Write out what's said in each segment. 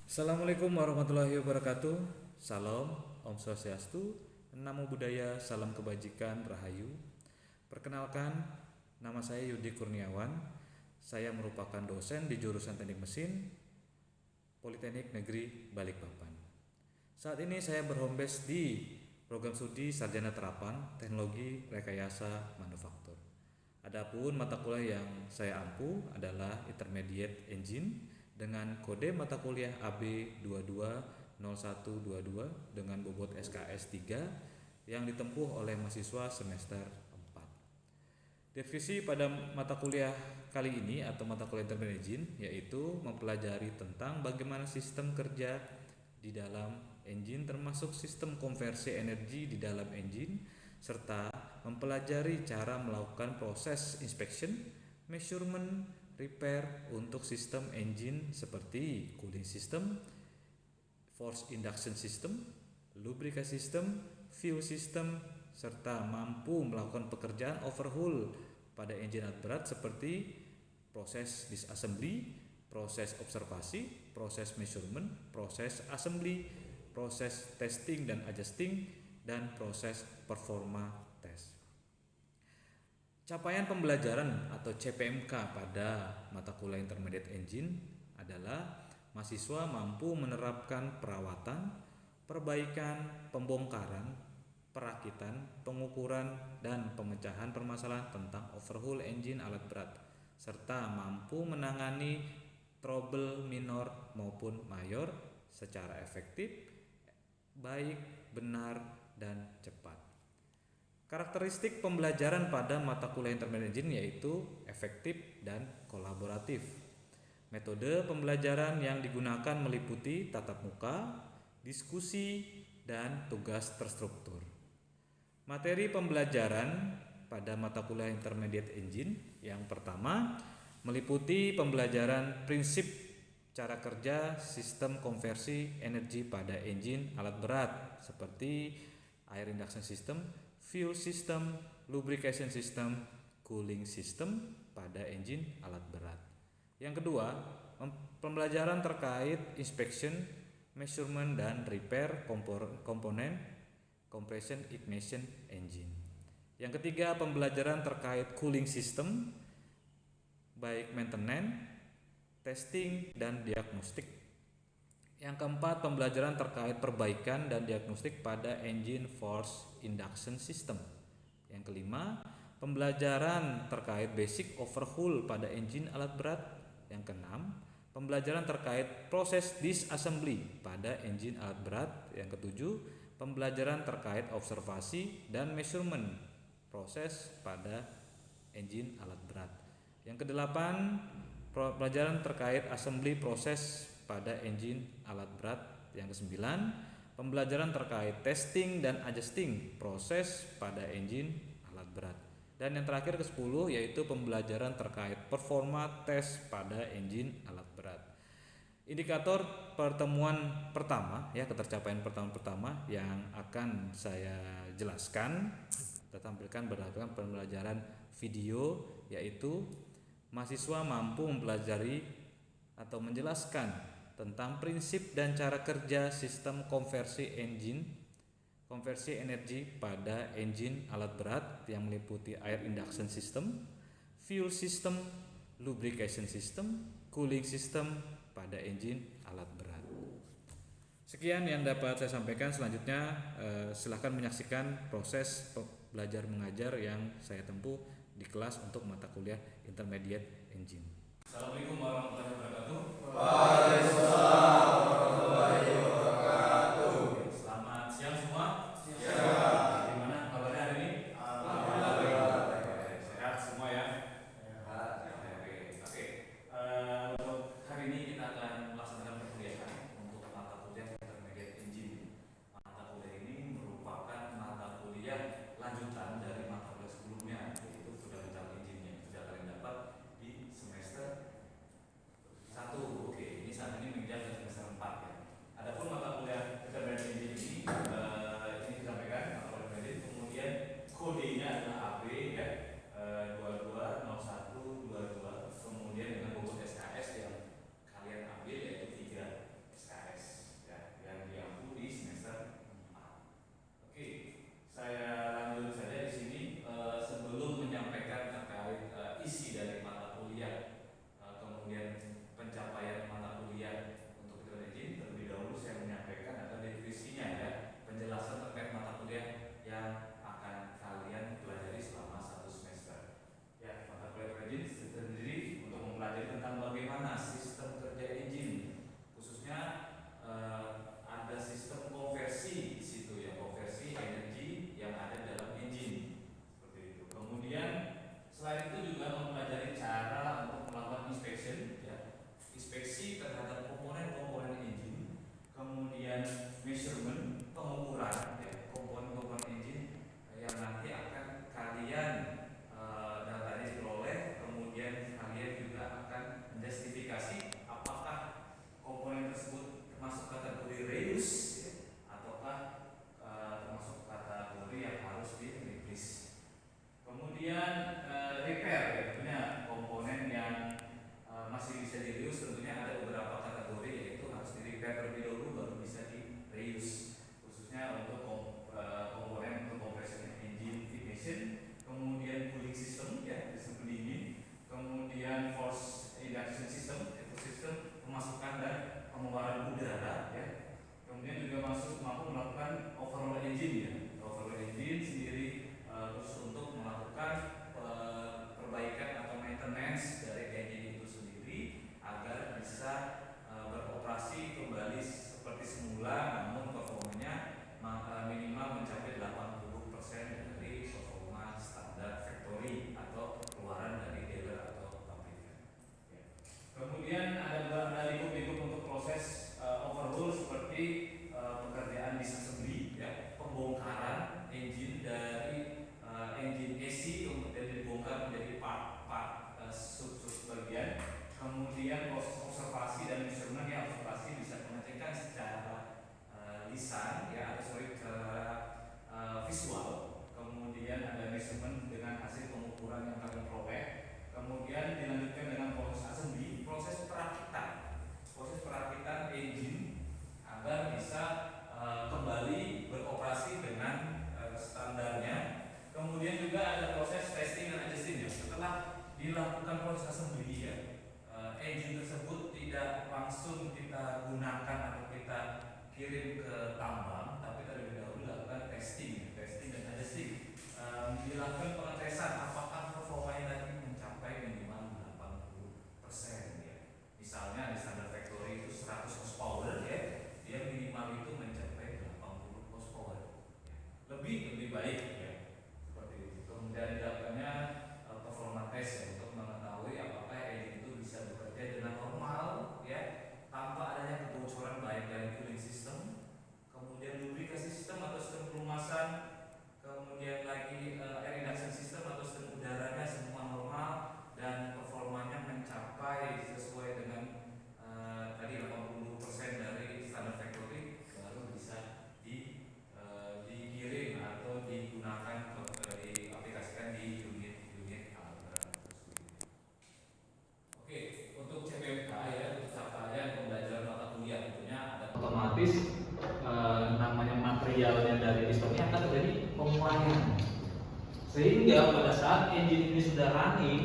Assalamualaikum warahmatullahi wabarakatuh. Salam, Om Swastiastu, Namo Buddhaya, salam kebajikan, Rahayu. Perkenalkan, nama saya Yudi Kurniawan. Saya merupakan dosen di jurusan Teknik Mesin Politeknik Negeri Balikpapan. Saat ini saya berhome base di program studi Sarjana Terapan Teknologi Rekayasa Manufaktur. Adapun mata kuliah yang saya ampu adalah Intermediate Engine dengan kode mata kuliah AB220122 dengan bobot SKS 3 yang ditempuh oleh mahasiswa semester 4. Definisi pada mata kuliah kali ini atau mata kuliah Intermediate Engine yaitu mempelajari tentang bagaimana sistem kerja di dalam engine termasuk sistem konversi energi di dalam engine serta mempelajari cara melakukan proses inspection, measurement, repair untuk sistem engine seperti cooling system, force induction system, lubrication system, fuel system, serta mampu melakukan pekerjaan overhaul pada engine alat berat seperti proses disassembly, proses observasi, proses measurement, proses assembly, proses testing dan adjusting, dan proses performa test. Capaian pembelajaran atau CPMK pada mata kuliah Intermediate Engine adalah mahasiswa mampu menerapkan perawatan, perbaikan, pembongkaran, perakitan, pengukuran, dan pemecahan permasalahan tentang overhaul engine alat berat, serta mampu menangani trouble minor maupun mayor secara efektif, baik, benar, dan cepat. Karakteristik pembelajaran pada mata kuliah Intermediate Engine yaitu efektif dan kolaboratif. Metode pembelajaran yang digunakan meliputi tatap muka, diskusi, dan tugas terstruktur. Materi pembelajaran pada mata kuliah Intermediate Engine yang pertama meliputi pembelajaran prinsip cara kerja sistem konversi energi pada engine alat berat seperti air induction system, fuel system, lubrication system, cooling system pada engine alat berat. Yang kedua, pembelajaran terkait inspection, measurement, dan repair komponen compression ignition engine. Yang ketiga, pembelajaran terkait cooling system, baik maintenance, testing, dan diagnostik. Yang keempat, pembelajaran terkait perbaikan dan diagnostik pada engine force induction system. Yang kelima, pembelajaran terkait basic overhaul pada engine alat berat. Yang keenam, pembelajaran terkait proses disassembly pada engine alat berat. Yang ketujuh, pembelajaran terkait observasi dan measurement proses pada engine alat berat. Yang kedelapan, pelajaran terkait assembly proses pada engine alat berat. Yang kesembilan, pembelajaran terkait testing dan adjusting proses pada engine alat berat. Dan yang terakhir ke-10 yaitu pembelajaran terkait performa tes pada engine alat berat. Indikator pertemuan pertama ya, ketercapaian pertemuan pertama yang akan saya jelaskan tampilkan berdasarkan pembelajaran video, yaitu mahasiswa mampu mempelajari atau menjelaskan tentang prinsip dan cara kerja sistem konversi energi pada engine alat berat yang meliputi air induction system, fuel system, lubrication system, cooling system pada engine alat berat. Sekian yang dapat saya sampaikan. Selanjutnya silakan menyaksikan proses belajar mengajar yang saya tempuh di kelas untuk mata kuliah Intermediate Engine. Assalamualaikum warahmatullahi wabarakatuh. Waalaikumsalam warahmatullahi wabarakatuh. Selamat siang semua. Siang. Gimana kabarnya hari ini? Alhamdulillah. Sehat semua ya? Sehat. Oke. Untuk hari ini kita akan melaksanakan perkuliahan untuk mata kuliah Intermediate Engine. Mata kuliah ini merupakan mata kuliah lanjutan dari mata kuliah sebelumnya, yaitu fundamental engine yang sudah kalian dapat di semester 1. Oke, ini saat ini menginjak ke semester Kemudian proses observasi dan measurement, ya observasi bisa pengecekan secara lisan ya atau secara visual. Kemudian ada measurement dengan hasil pengukuran yang kami peroleh. Kemudian dilanjutkan dengan proses assembly, proses perakitan engine agar bisa kembali beroperasi dengan standarnya. Kemudian juga ada proses testing dan adjusting ya. Setelah dilakukan proses assembly ya, engine tersebut tidak langsung kita gunakan atau kita kirim ke tambang, tapi terlebih dahulu dilakukan testing dan adjusting. Dilakukan pengetesan apakah performanya tadi mencapai minimal 80% ya. Misalnya di standar factory itu 100 horsepower ya, dia minimal itu mencapai 80 horsepower ya. Lebih baik ya, seperti itu. Kemudian dilakukannya performa test ya, untuk mengetahui apakah engine itu bisa bekerja dengan normal ya, tanpa adanya kebocoran baik dari cooling system, kemudian lubrikasi sistem atau sistem pelumasan, kemudian lagi air induction system atau sistem udaranya semua normal dan performanya mencapai sesuai dengan tadi 80% dari standar factory, baru bisa dikirim atau digunakan diaplikasikan di unit alat berat tersebut. Oke, untuk CPMK ya, untuk capaian pembelajaran mata kuliah tentunya ada otomatis namanya materialnya dari pistonnya akan terjadi pengurangan, sehingga pada saat engine ini sudah running,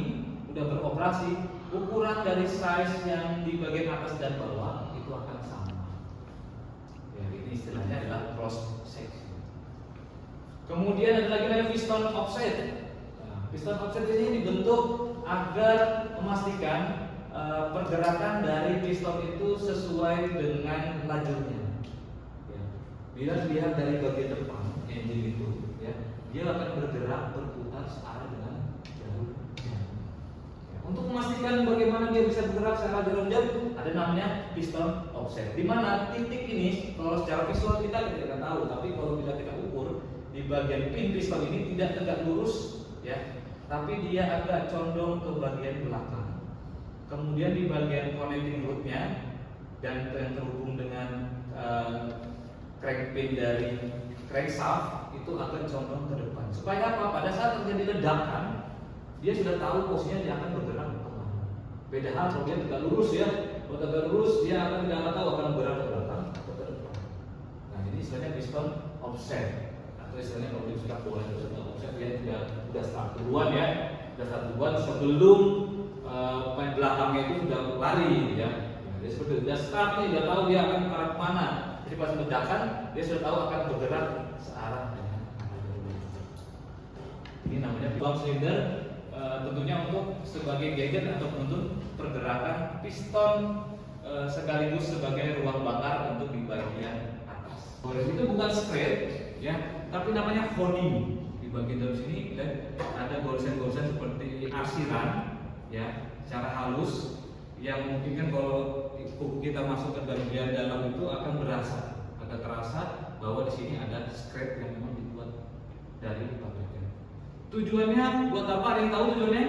sudah beroperasi, ukuran dari size yang di bagian atas dan bawah itu akan sama ya, ini istilahnya adalah cross section. Kemudian ada lagi namanya piston offset. Nah, piston offset ini dibentuk agar memastikan pergerakan dari piston itu sesuai dengan lajurnya. Bila dilihat dari bagian depan engine itu, ya, dia akan bergerak berputar searah dengan jarum jam. Ya, untuk memastikan bagaimana dia bisa bergerak searah jarum jam, ada namanya piston offset. Di mana titik ini, kalau secara visual kita tidak tahu, tapi kalau kita ukur di bagian pin piston ini tidak tegak lurus, ya, tapi dia agak condong ke bagian belakang. Kemudian di bagian connecting rodnya dan yang terhubung dengan crankpin dari crankshaft itu akan condong ke depan. Supaya apa? Pada saat terjadi ledakan, dia sudah tahu posisinya dia akan bergerak kemana. Beda hal kalau dia tegak lurus ya. Kalau tegak lurus dia akan tidak tahu akan bergerak ke belakang atau ke depan. Nah ini istilahnya piston offset, atau istilahnya kalau di sepak bola itu piston offset, dia sudah start duluan ya. Sudah start duluan sebelum pemain belakangnya itu sudah lari ya. Dia seperti sudah start nih, sudah tahu dia akan ke arah mana. Jadi pas ledakan dia sudah tahu akan bergerak searah dengan ini namanya buang silinder, tentunya untuk sebagai gadget atau penuntun pergerakan piston sekaligus sebagai ruang bakar untuk di bagian atas. Itu bukan straight ya, tapi namanya honing di bagian dalam sini, dan ada goresan-goresan seperti arsiran ya, secara halus yang mungkin kan kalau kita masuk ke bagian dalam itu akan agak terasa bahwa di sini ada scrape yang memang dibuat dari pabrikan. Tujuannya buat apa? Ada yang tahu tujuannya?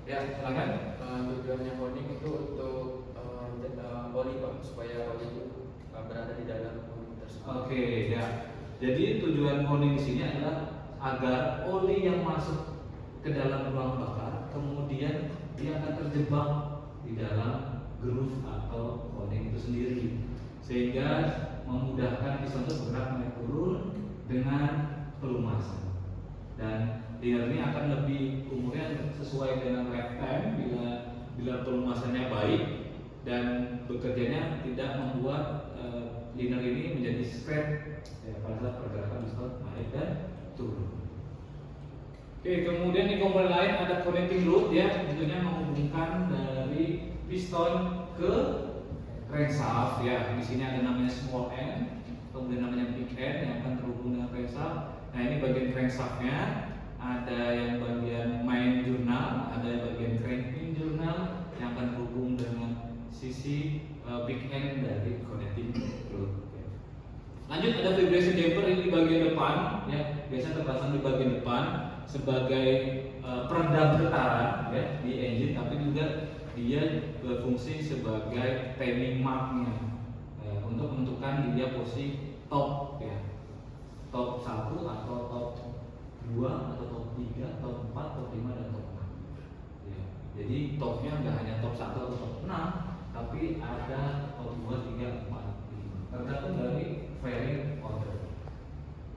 Ya, silakan. Tujuannya honing itu untuk oli Pak, supaya oli itu berada di dalam honing tersebut. Oke, ya. Jadi tujuan honing di sini adalah agar oli yang masuk ke dalam ruang bakar kemudian dia akan terjebak di dalam groove atau honing itu sendiri, sehingga memudahkan piston itu bergerak naik turun dengan pelumasan. Dan liner ini akan lebih umurnya sesuai dengan lifetime bila pelumasannya baik dan bekerjanya tidak membuat liner ini menjadi scrap ya, pada saat pergerakan piston naik dan turun. Oke, kemudian di komponen lain ada connecting rod ya, tentunya menghubungkan dari piston ke crankshaft ya. Di sini ada namanya small end, kemudian namanya big end yang akan terhubung dengan crankshaft. Nah ini bagian crankshaftnya, ada yang bagian main jurnal, ada yang bagian cranking jurnal yang akan terhubung dengan sisi big end dari connecting rod. Lanjut ada vibration damper ini di bagian depan ya, biasanya terpasang di bagian depan sebagai peredam getaran ya di engine, tapi juga dia berfungsi sebagai timing marknya ya, untuk menentukan dia posisi top ya, top 1 atau top 2 atau top 3, top 4, top 5 dan top 6 ya. Jadi topnya nggak hanya top 1 atau top 6, tapi ada top 2, 3, 4, 5 tergantung dari fairing order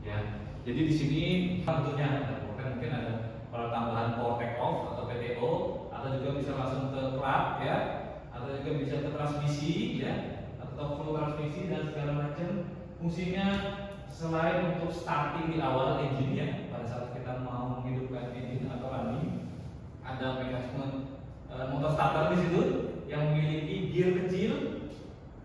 ya. Jadi di sini tentunya mungkin ada kalau tambahan power take off atau PTO, atau juga bisa langsung ke clutch ya, atau juga bisa ke transmisi ya, atau flow transmisi dan segala macam. Fungsinya selain untuk starting di awal engine ya, pada saat kita mau menghidupkan engine atau running, ada mekanisme motor starter di situ yang memiliki gear kecil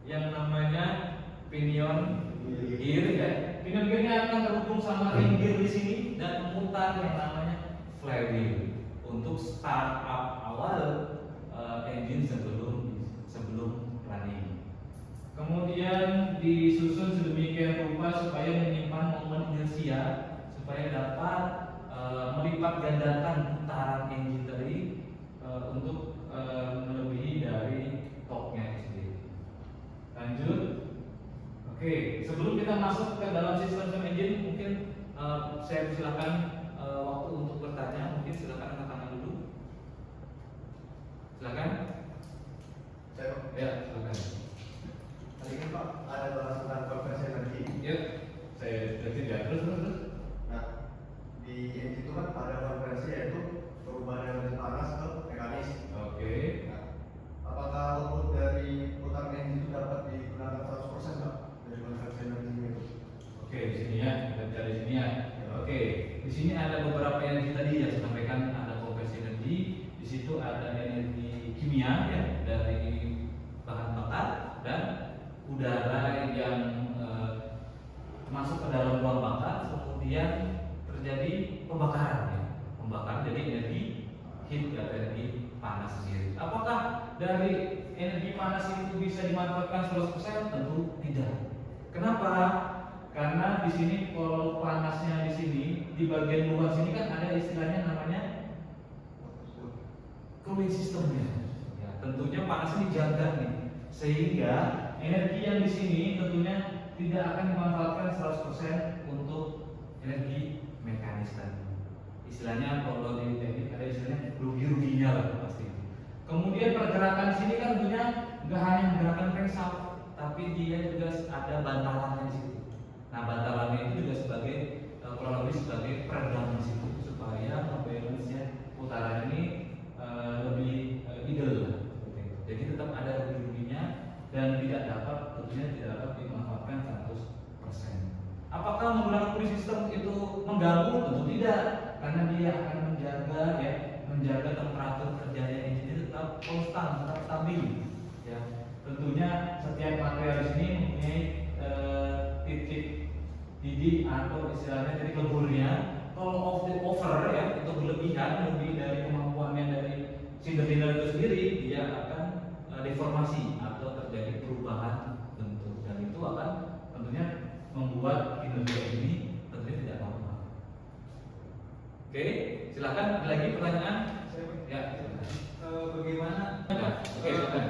yang namanya pinion gear ya. Pinion gearnya akan terhubung sama ring gear di sini dan memutar yang namanya flywheel untuk start up awal engine sebelum running. Kemudian disusun sedemikian rupa supaya menyimpan momen inersia supaya dapat melipat gandakan putaran engine tadi untuk melebihi dari torque-nya sendiri. Lanjut. Oke, sebelum kita masuk ke dalam sistem engine, mungkin saya silakan waktu untuk bertanya. Mungkin silakan angkat tangan dulu. Silakan. Saya Ya, silakan. tadi kan Pak ada bahas tentang konversi energi. Ya, saya tidak terus. Nah, di engine itu kan ada konversi yaitu perubahan energi panas ke mekanis. Oke. Nah, apakah output dari putaran engine itu dapat digunakan 100% Pak dari konversi energi itu? Oke, di sini ya, kita bicara di sini ya. Oke, di sini ada beberapa energi tadi yang saya sampaikan, ada konversi energi, di situ ada energi kimia ya dari bahan bakar dan udara yang masuk ke dalam ruang bakar, kemudian terjadi pembakaran ya. Pembakaran jadi energi heat ya, energi panas sendiri. Apakah dari energi panas itu bisa dimanfaatkan 100%? Tentu tidak. Kenapa? Karena di sini kalau panasnya di sini di bagian luar sini kan ada istilahnya namanya cooling systemnya. Ya, tentunya panas ini dijaga nih, sehingga energi yang di sini tentunya tidak akan dimanfaatkan 100% untuk energi mekanis tadi. Istilahnya kalau di teknik ada istilahnya rugi-ruginya lah pasti. Kemudian pergerakan di sini kan tentunya nggak hanya menggerakkan crankshaft, tapi dia juga ada bantalannya di situ. Nah, bantalannya itu juga sebagai kurang lebih sebagai peredam di situ supaya balance-nya putaran ini lebih ideal lah. Jadi tetap ada rugi-ruginya dan tentunya tidak dapat dimanfaatkan 100%. Apakah menggunakan cooling system itu mengganggu? Tentu tidak, karena dia akan menjaga temperatur kerjanya engine tetap konstan, tetap stabil. Ya, tentunya setiap material di sini mempunyai titik didih atau istilahnya titik leburnya. Kalau over ya, itu berlebihan lebih dari kemampuannya dari sinder-sinder itu sendiri, dia akan deformasi atau terjadi perubahan bentuk dan itu akan tentunya membuat kinerja ini tentunya tidak normal. Oke, silakan ada lagi pertanyaan? Ya, Bagaimana oke, silakan.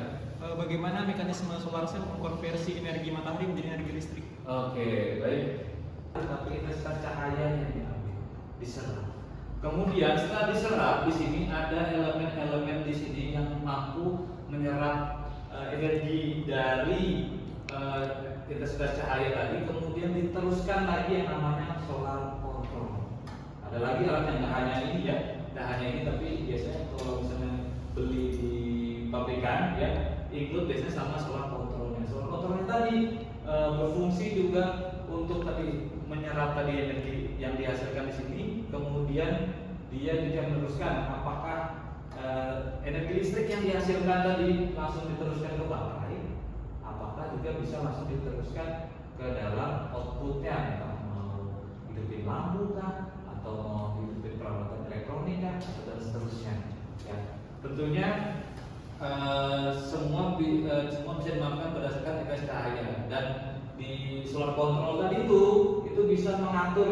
bagaimana mekanisme solar cell mengkonversi energi matahari menjadi energi listrik? Oke, baik. Tapi intensitas cahaya yang diambil, diserap. Kemudian setelah diserap di sini ada elemen-elemen di sini yang mampu menyerap energi dari intensitas cahaya tadi, kemudian diteruskan lagi yang namanya solar control. Ada lagi alat yang nggak hanya ini ya, nggak hanya ini, tapi biasanya kalau misalnya beli di pabrikan ya, include biasanya sama solar controlnya. Solar controlnya tadi berfungsi juga untuk tadi menyerap tadi energi yang dihasilkan di sini, kemudian dia juga meneruskan apakah energi listrik yang dihasilkan tadi langsung diteruskan ke baterai, apakah juga bisa langsung diteruskan ke dalam outputnya, entah mau hidupin lampu kah, atau mau hidupin peralatan elektronik kah, dan seterusnya. Ya, tentunya semua bisa dimakamkan berdasarkan intensitas cahaya dan di solar control tadi itu bisa mengatur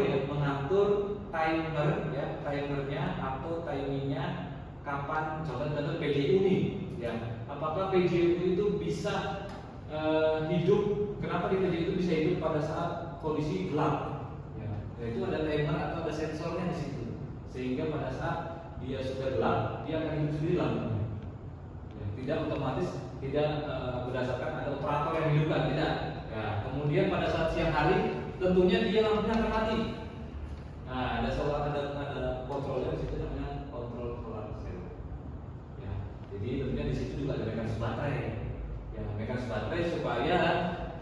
timer ya, timernya atau timingnya kapan contoh PJU nih ya. Apakah PJU itu bisa hidup? Kenapa di PJU itu bisa hidup pada saat kondisi gelap? Ya, itu ada timer atau ada sensornya di situ, sehingga pada saat dia sudah gelap dia akan hidup sendiri lampunya. Ya, tidak otomatis, tidak berdasarkan ada operator yang hidupkan, tidak. Ya, kemudian pada saat siang hari tentunya dia lampunya akan mati. Nah, ada kontrolnya di situ namanya kontrol solar cell. Ya, jadi tentunya di situ juga ada mekanisme baterai. Ya, mekanisme baterai supaya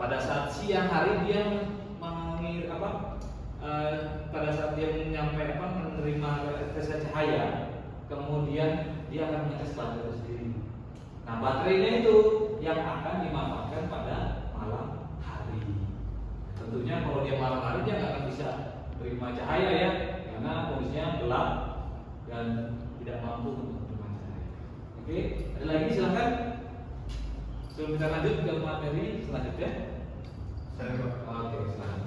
pada saat siang hari dia pada saat dia menerima tetesan cahaya, kemudian dia akan mengetes baterai itu sendiri. Nah, baterainya itu yang akan dimanfaatkan pada malam hari. Tentunya kalau dia malam hari dia nggak akan bisa terima cahaya ya, karena kondisinya gelap dan tidak mampu untuk menerima cahaya. Oke, ada lagi silakan. Sebelum kita lanjut ke materi selanjutnya. Saya Pak. Oke, silakan.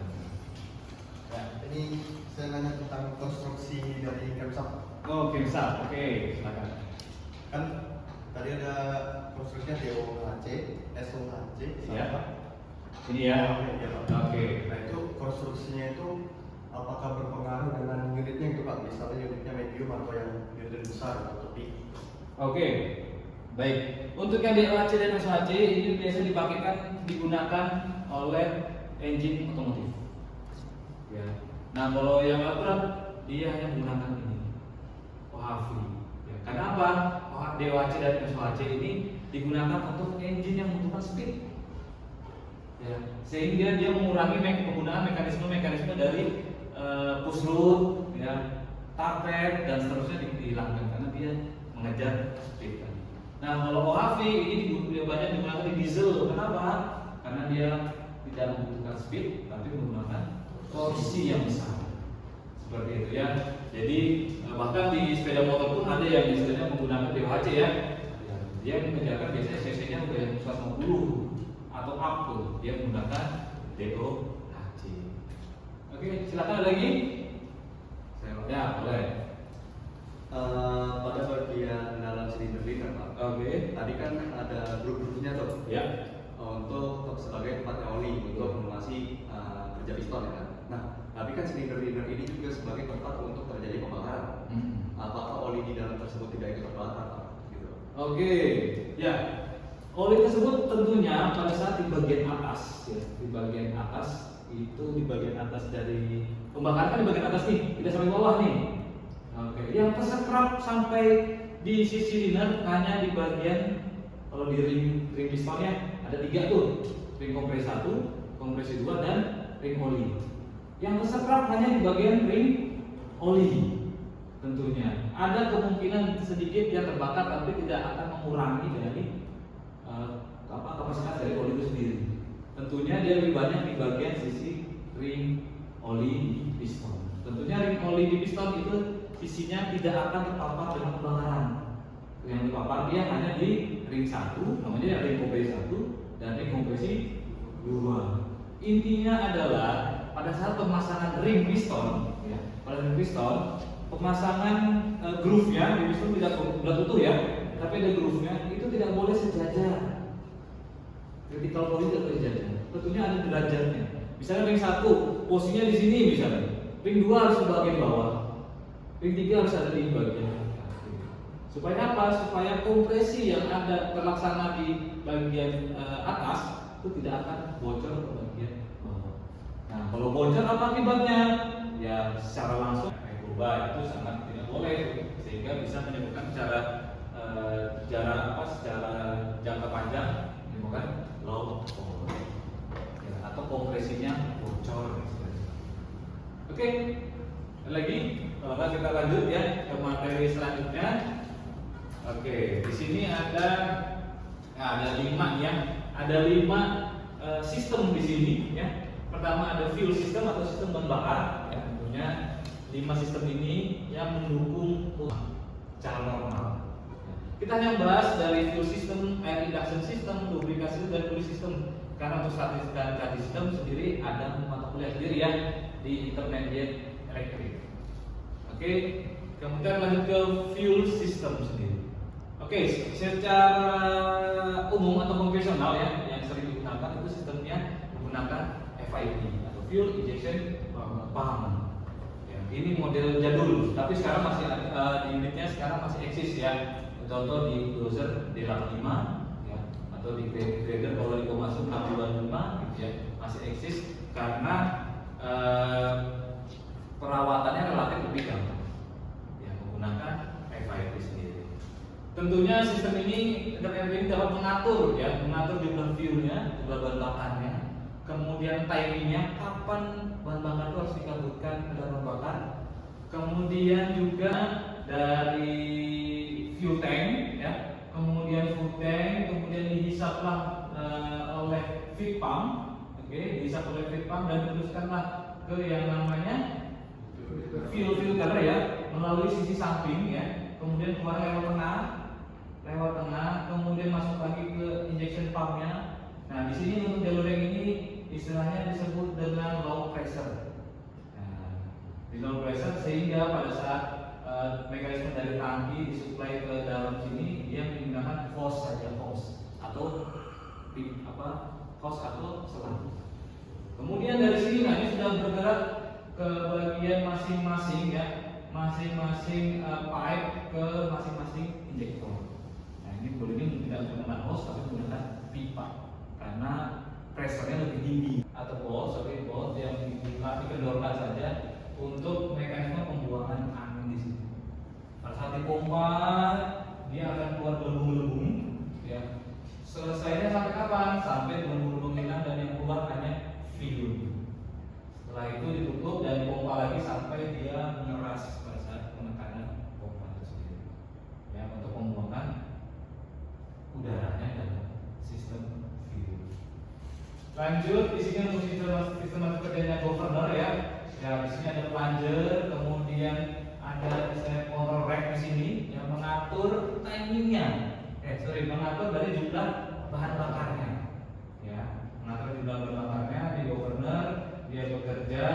Ya. Ini saya nanya tentang konstruksi dari Kemsap. Oh, Kemsap. Oke, silakan. Kan tadi ada konstruksinya DOHC, SOHC, Ya. sama. Ini ya. Ya, Pak. Oke. Nah itu konstruksinya itu apakah berpengaruh dengan unitnya itu Pak? Misalnya unitnya medium atau yang unit besar atau peak? Oke. Baik. Untuk yang DOHC dan SOHC ini biasa digunakan oleh engine otomotif. Ya. Nah, kalau yang akurat dia hanya menggunakan ini OHV. Ya. Karena apa? DOHC dan SOHC ini digunakan untuk engine yang membutuhkan speed. Ya. Sehingga dia mengurangi penggunaan mekanisme dari push rod, ya, tapet dan seterusnya dihilangkan karena dia mengejar speed tadi. Nah, kalau OHV ini banyak digunakan di diesel. Kenapa? Karena dia tidak membutuhkan speed tapi menggunakan torsi yang besar. Seperti itu ya. Jadi bahkan di sepeda motor pun ada yang istilahnya menggunakan DOHC ya. Dia mengejarkan biasanya cc-nya udah 150 atau up tuh. Dia menggunakan DOHC. Oke, silakan ada lagi. Ya, boleh. Pada bagian dalam silinder liner Pak. Oke. Tadi kan ada grup-grupnya tuh. Ya. Untuk sebagai tempatnya oli untuk menguasai kerja piston ya kan. Nah, tapi kan silinder liner ini juga sebagai tempat untuk terjadi pembakaran. Apakah oli di dalam tersebut tidak ikut terbakar Pak? Gitu. Oke, ya. Oli tersebut tentunya pada saat di bagian atas, ya, di bagian atas itu di bagian atas dari pembakaran kan di bagian atas nih, tidak sampai bawah nih. Oke, yang tersekrap sampai di sisi liner hanya di bagian kalau di ring pistonnya ada 3 tuh, ring kompresi 1, kompresi 2 dan ring oli. Yang tersekrap hanya di bagian ring oli. Tentunya ada kemungkinan sedikit yang terbakar tapi tidak akan mengurangi dari kapasitas dari oli itu sendiri. Tentunya dia lebih banyak di bagian sisi ring oli di piston. Tentunya ring oli di piston itu sisinya tidak akan terpapar dengan pembakaran. Yang terpapar dia hanya di ring 1, namanya ring kompresi 1 dan ring kompresi 2. Intinya adalah pada saat pemasangan ring piston, ya, pada ring piston pemasangan groove-nya di piston tidak utuh ya, tapi ada groove-nya itu tidak boleh sejajar. Critical point tidak boleh sejajar. Tentunya ada derajatnya. Misalnya ring 1 posisinya di sini misalnya, ring 2 harus di bagian bawah, ring 3 harus ada di bagian atas. Supaya apa? Supaya kompresi yang ada terlaksana di bagian atas itu tidak akan bocor ke bagian bawah. Nah, kalau bocor apa akibatnya? Ya secara langsung itu sangat tidak boleh, sehingga bisa menyebabkan secara jangka panjang menyebabkan low power ya, atau kompresinya bocor. Oke, lagi kalau kita lanjut ya ke materi selanjutnya. Oke, di sini ada 5 ya, ada 5 sistem di sini ya. Pertama ada fuel system atau sistem bahan bakar ya, tentunya 5 sistem ini yang mendukung secara normal. Kita hanya bahas dari fuel system, air induction system, lubricasi dan cooling system. Karena untuk statis dan cadi system sendiri ada mata kuliah sendiri ya di intermediate electric. Oke, kemudian lanjut ke fuel system sendiri. Oke, secara umum atau konvensional ya, yang sering digunakan itu sistemnya menggunakan FIP atau fuel injection pump. Ya, ini model jadul, tapi sekarang masih di unitnya sekarang masih eksis ya. Contoh di Cruiser D85 ya, atau di grader kalau di Komatsu 625 gitu ya, masih eksis karena perawatannya relatif lebih gampang ya, menggunakan FIP sendiri. Tentunya sistem ini dapat mengatur ya, mengatur jumlah fuelnya, jumlah bahan bakarnya, kemudian timingnya kapan bahan bakar itu harus dikabutkan ke dalam bahan bakar, kemudian juga dari fuel tank ya, kemudian fuel tank, kemudian dihisaplah oleh feed pump, oke, dihisap oleh feed pump dan diteruskanlah ke yang namanya fuel filter ya, melalui sisi samping ya, kemudian keluar lewat tengah, kemudian masuk lagi ke injection pumpnya. Nah, di sini untuk jalur yang ini istilahnya disebut dengan low pressure. Nah, di low pressure sehingga pada saat mekanisme dari tangki disuplai ke dalam sini dia menggunakan hose saja, hose atau selang. Kemudian dari sini nah ini sudah bergerak ke bagian masing-masing ya, masing-masing pipe ke masing-masing injektor. Nah ini bolehnya tidak menggunakan hose tapi menggunakan pipa karena pressure-nya lebih tinggi, atau bolt yang dikendorkan saja untuk mekanisme pembuangan angin di sini. Pada saat dipompa dia akan keluar gelembung-gelembung ya. Selesainya sampai kapan? Sampai gelembung-gelembung hilang dan yang keluar hanya fuel. Setelah itu ditutup dan dipompa lagi sampai dia mengeras pada saat penekanan pompa tersebut ya, untuk pembuangan udaranya dalam sistem fuel. Lanjut di sini untuk sistem kerjanya governor ya. Ya, di sini ada plunger, kemudian ada misalnya control rack di sini yang mengatur timingnya. Mengatur dari jumlah bahan bakarnya. Ya, mengatur jumlah bahan bakarnya di governor, dia bekerja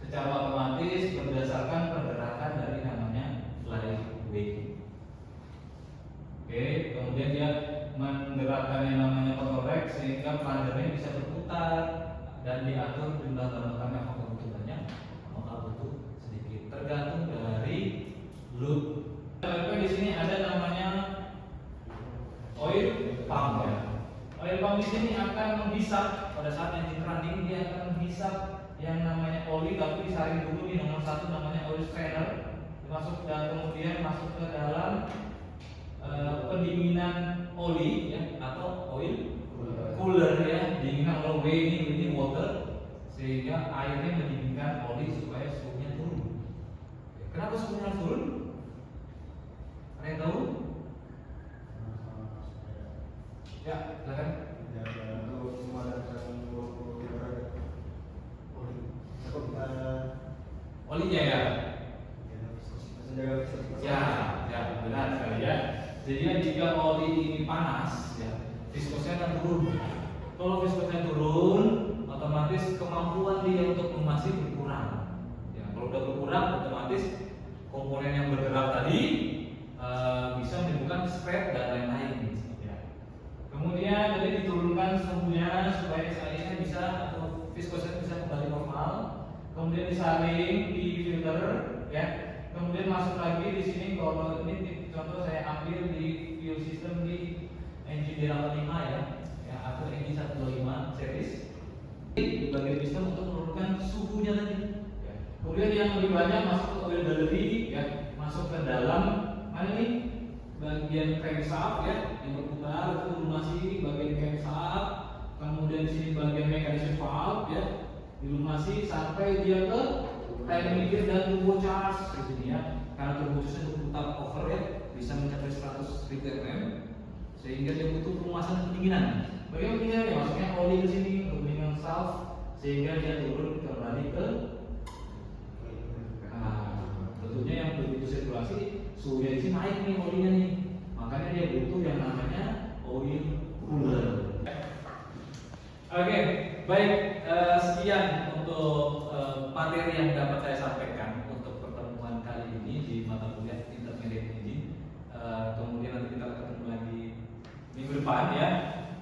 secara otomatis berdasarkan pergerakan dari namanya flywheel. Oke, kemudian dia menggerakkan yang namanya control rack sehingga plungernya bisa berputar dan diatur jumlah bahan bakarnya apakah butuh banyak, apakah butuh sedikit, tergantung dari load. Di sini ada namanya oil pump ya. Oil pump di sini akan menghisap pada saat engine running, dia akan menghisap yang namanya oli, tapi disaring dulu di nomor satu namanya oil strainer, masuk dan kemudian masuk ke dalam pendinginan oli ya, atau oil cooler ya, dinginkan oleh ini water sehingga airnya mendinginkan oli supaya suhunya turun. Kenapa suhunya harus turun? Ada yang tahu? Ya, silakan. Olinya ya. Ya, benar sekali ya. Jadi jika oli ini panas, ya, viskosnya akan turun. Kalau viskosnya turun, otomatis kemampuan dia untuk memasi berkurang. Ya, kalau udah berkurang, otomatis komponen yang bergerak tadi bisa menimbulkan spread dan lain-lain. Ya. Kemudian jadi diturunkan suhunya supaya SAI-nya bisa atau viskosnya bisa kembali normal. Kemudian disaring di filter, ya. Kemudian masuk lagi di sini. Kalau ini contoh saya ambil di fuel system di engine D85 ya, atau engine 125 series. Di bagian piston untuk menurunkan suhunya tadi. Ya. Kemudian yang lebih banyak masuk ke oil gallery, ya, masuk ke dalam mana ini bagian crankshaft ya, yang berputar itu lumasi bagian crankshaft. Kemudian di sini bagian mekanisme valve ya, dilumasi sampai dia ke timing gear dan turbo charge di sini ya. Karena turbo charge berputar over ya, bisa mencapai 100.000 mm sehingga dia butuh pelumasan pendinginan. Bagaimana pendinginannya? Masuknya oli ke sini untuk pendinginan salve sehingga dia turun kembali ke tentunya yang begitu sirkulasi suhunya di sini naik nih olinya nih, makanya dia butuh yang namanya oil cooler. Oke, baik, sekian untuk materi yang dapat saya sampaikan untuk pertemuan depan ya.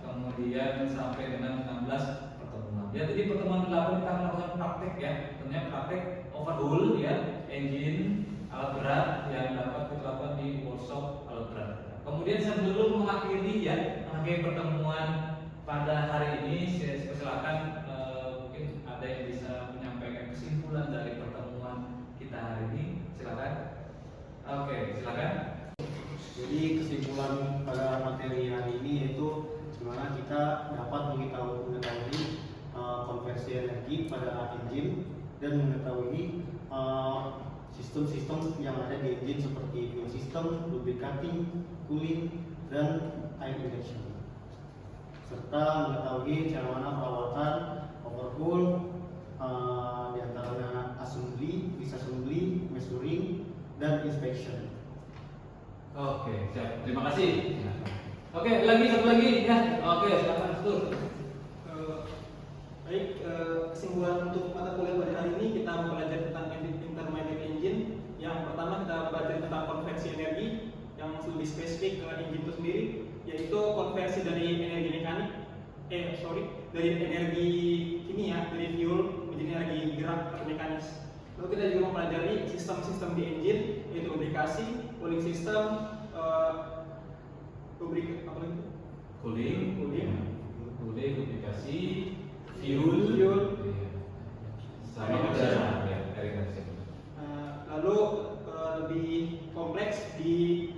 Kemudian sampai dengan 16 pertemuan. Ya, jadi pertemuan 8 kita melakukan praktek ya. Tentunya praktek overhaul ya, engine alat berat yang dapat kita lakukan di workshop alat berat. Kemudian sebelum mengakhiri pertemuan pada hari ini, saya silakan mungkin ada yang bisa menyampaikan kesimpulan dari pertemuan kita hari ini. Silakan. Oke, silakan. Jadi kesimpulan pada materi hari ini yaitu gimana kita dapat mengetahui konversi energi pada engine dan mengetahui sistem-sistem yang ada di engine seperti fuel system, lubricating, cooling, dan air injection, serta mengetahui cara mana perawatan, overhaul, diantaranya assembly, disassembly, measuring, dan inspection. Oke, siap. Terima kasih. Oke, satu lagi ya. Oke, silakan Tur. Baik, kesimpulan untuk mata kuliah pada hari ini kita belajar tentang intermediate engine. Yang pertama kita belajar tentang konversi energi yang lebih spesifik ke engine itu sendiri, yaitu konversi dari energi mekanik, dari energi kimia, dari fuel menjadi energi gerak atau mekanis. Lalu kita juga mempelajari sistem-sistem di engine, yaitu lubrikasi, cooling system, Cooling, lubrikasi, fuel, sama udara ya, air injection. Lalu lebih kompleks di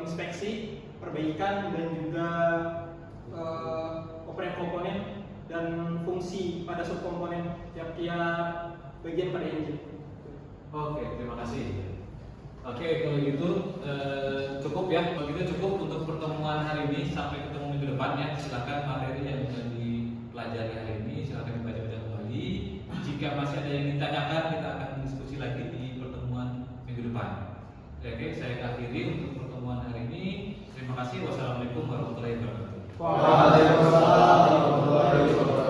inspeksi, perbaikan, dan juga komponen-komponen dan fungsi pada subkomponen tiap-tiap bagian pada engine. Oke, terima kasih. Oke, kalau gitu cukup ya. Kalau gitu cukup untuk pertemuan hari ini. Sampai ketemu minggu depan ya. Silakan materi yang sudah dipelajari hari ini silakan dibaca-baca kembali. Jika masih ada yang ditanyakan, kita akan diskusi lagi di pertemuan minggu depan. Oke, saya akhiri untuk pertemuan hari ini. Terima kasih. Wassalamualaikum warahmatullahi wabarakatuh. Waalaikumsalam warahmatullahi wabarakatuh.